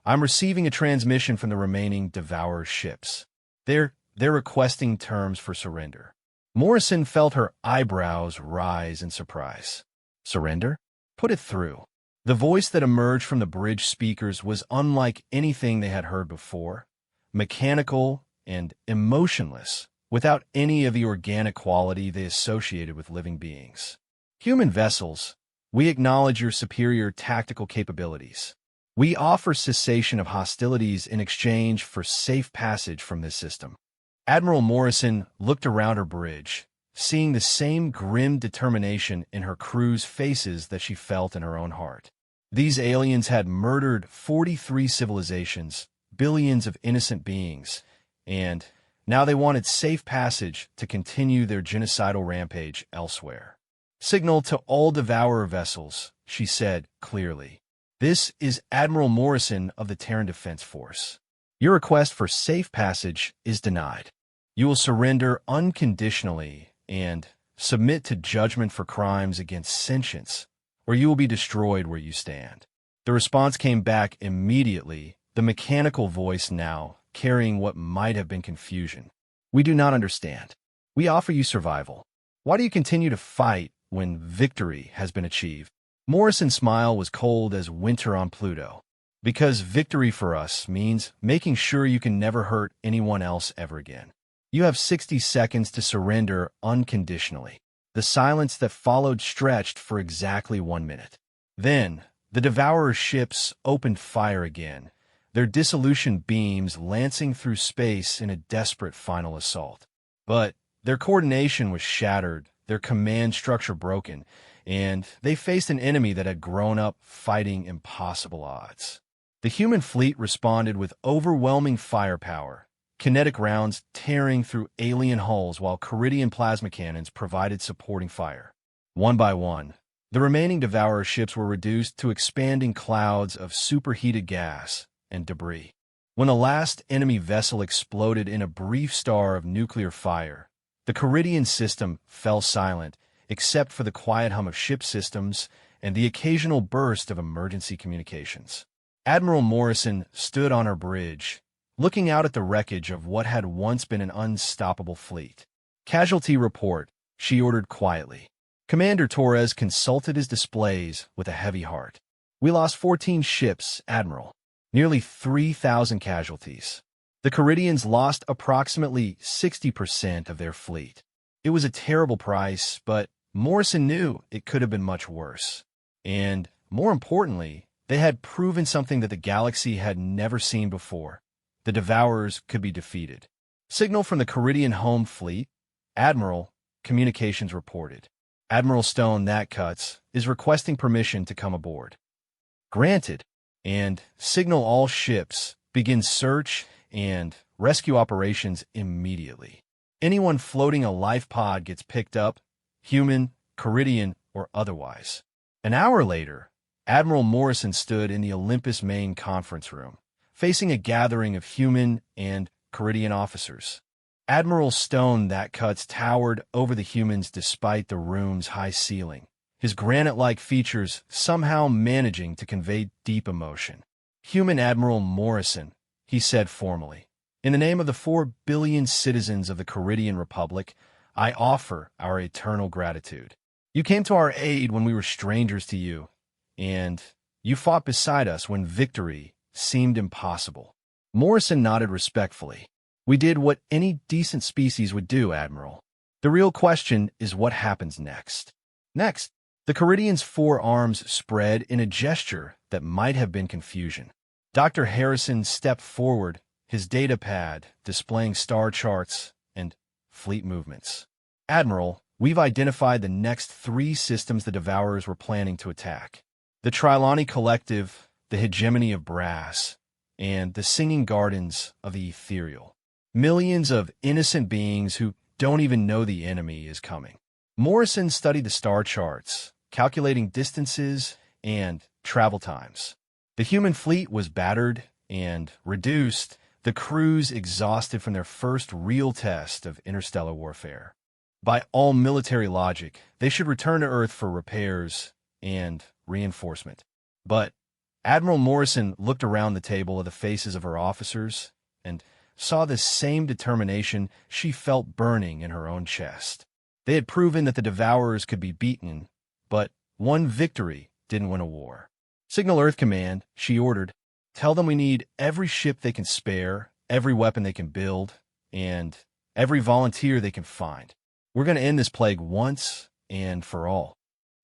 Speaker 1: "I'm receiving a transmission from the remaining Devourer ships. They're requesting terms for surrender." Morrison felt her eyebrows rise in surprise. "Surrender? Put it through." The voice that emerged from the bridge speakers was unlike anything they had heard before, mechanical and emotionless, without any of the organic quality they associated with living beings. "Human vessels, we acknowledge your superior tactical capabilities. We offer cessation of hostilities in exchange for safe passage from this system." Admiral Morrison looked around her bridge, seeing the same grim determination in her crew's faces that she felt in her own heart. These aliens had murdered 43 civilizations, billions of innocent beings, and now they wanted safe passage to continue their genocidal rampage elsewhere. "Signal to all Devourer vessels," she said clearly. "This is Admiral Morrison of the Terran Defense Force. Your request for safe passage is denied. You will surrender unconditionally and submit to judgment for crimes against sentience, or you will be destroyed where you stand." The response came back immediately, the mechanical voice now carrying what might have been confusion. "We do not understand. We offer you survival. Why do you continue to fight when victory has been achieved?" Morrison's smile was cold as winter on Pluto. "Because victory for us means making sure you can never hurt anyone else ever again." You have 60 seconds to surrender unconditionally. The silence that followed stretched for exactly 1 minute. Then, the Devourer's ships opened fire again, their dissolution beams lancing through space in a desperate final assault. But their coordination was shattered, their command structure broken, and they faced an enemy that had grown up fighting impossible odds. The human fleet responded with overwhelming firepower, kinetic rounds tearing through alien hulls while Caridian plasma cannons provided supporting fire. One by one, the remaining Devourer ships were reduced to expanding clouds of superheated gas and debris. When the last enemy vessel exploded in a brief star of nuclear fire, the Caridian system fell silent, except for the quiet hum of ship systems and the occasional burst of emergency communications. Admiral Morrison stood on her bridge, looking out at the wreckage of what had once been an unstoppable fleet. "Casualty report," she ordered quietly. Commander Torres consulted his displays with a heavy heart. "We lost 14 ships, Admiral. Nearly 3,000 casualties. The Caridians lost approximately 60% of their fleet. It was a terrible price, but Morrison knew it could have been much worse. And, more importantly, they had proven something that the galaxy had never seen before. The Devourers could be defeated. Signal from the Caridian home fleet. Admiral, communications reported. Admiral Stone, that cuts, is requesting permission to come aboard." "Granted. And signal all ships, begin search and rescue operations immediately. Anyone floating a life pod gets picked up, human, Caridian, or otherwise." An hour later, Admiral Morrison stood in the Olympus main conference room, facing a gathering of human and Caridian officers. Admiral Stone, that cuts, towered over the humans despite the room's high ceiling, his granite-like features somehow managing to convey deep emotion. "Human Admiral Morrison," he said formally, "in the name of the 4 billion citizens of the Caridian Republic, I offer our eternal gratitude. You came to our aid when we were strangers to you, and you fought beside us when victory seemed impossible." Morrison nodded respectfully. "We did what any decent species would do, Admiral. The real question is what happens next." Next, the Caridian's 4 arms spread in a gesture that might have been confusion. Dr. Harrison stepped forward, his data pad displaying star charts and fleet movements. "Admiral, we've identified the next 3 systems the Devourers were planning to attack. The Trilani Collective, the Hegemony of Brass, and the Singing Gardens of the Ethereal. Millions of innocent beings who don't even know the enemy is coming." Morrison studied the star charts, calculating distances and travel times. The human fleet was battered and reduced, the crews exhausted from their first real test of interstellar warfare. By all military logic, they should return to Earth for repairs and reinforcement. But Admiral Morrison looked around the table at the faces of her officers and saw the same determination she felt burning in her own chest. They had proven that the Devourers could be beaten, but one victory didn't win a war. "Signal Earth Command," she ordered. "Tell them we need every ship they can spare, every weapon they can build, and every volunteer they can find. We're going to end this plague once and for all."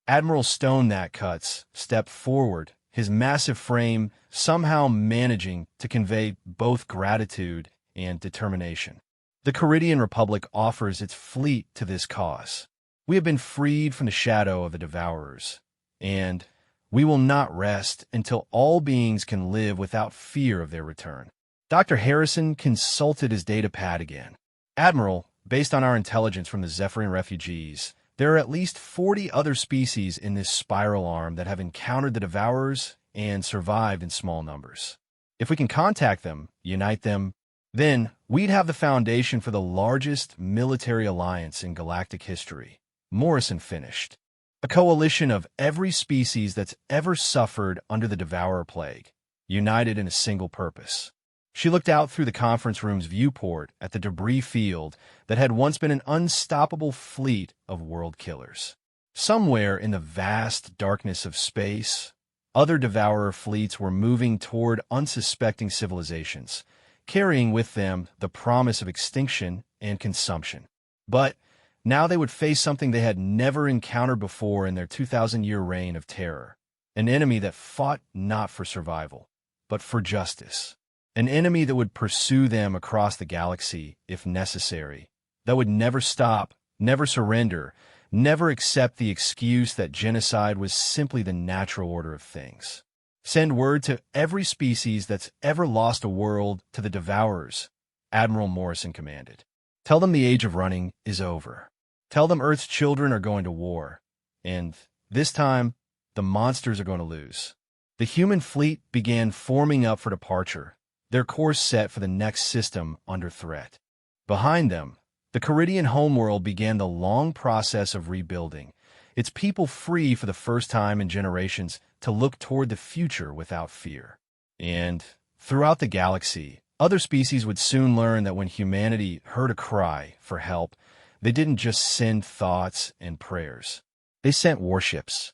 Speaker 1: Admiral Stone, that cuts, stepped forward, his massive frame somehow managing to convey both gratitude and determination. "The Caridian Republic offers its fleet to this cause. We have been freed from the shadow of the Devourers, and we will not rest until all beings can live without fear of their return." Dr. Harrison consulted his data pad again. "Admiral, based on our intelligence from the Zephyrian refugees, there are at least 40 other species in this spiral arm that have encountered the Devourers and survived in small numbers. If we can contact them, unite them, then we'd have the foundation for the largest military alliance in galactic history," Morrison finished. "A coalition of every species that's ever suffered under the Devourer plague, united in a single purpose." She looked out through the conference room's viewport at the debris field that had once been an unstoppable fleet of world killers. Somewhere in the vast darkness of space, other Devourer fleets were moving toward unsuspecting civilizations, carrying with them the promise of extinction and consumption. But now they would face something they had never encountered before in their 2,000-year reign of terror. An enemy that fought not for survival, but for justice. An enemy that would pursue them across the galaxy if necessary. That would never stop, never surrender, never accept the excuse that genocide was simply the natural order of things. Send word to every species that's ever lost a world to the Devourers, Admiral Morrison commanded. Tell them the age of running is over. Tell them Earth's children are going to war. And this time, the monsters are going to lose. The human fleet began forming up for departure, their course set for the next system under threat. Behind them, the Caridian homeworld began the long process of rebuilding, its people free for the first time in generations to look toward the future without fear. And throughout the galaxy, other species would soon learn that when humanity heard a cry for help, they didn't just send thoughts and prayers. They sent warships.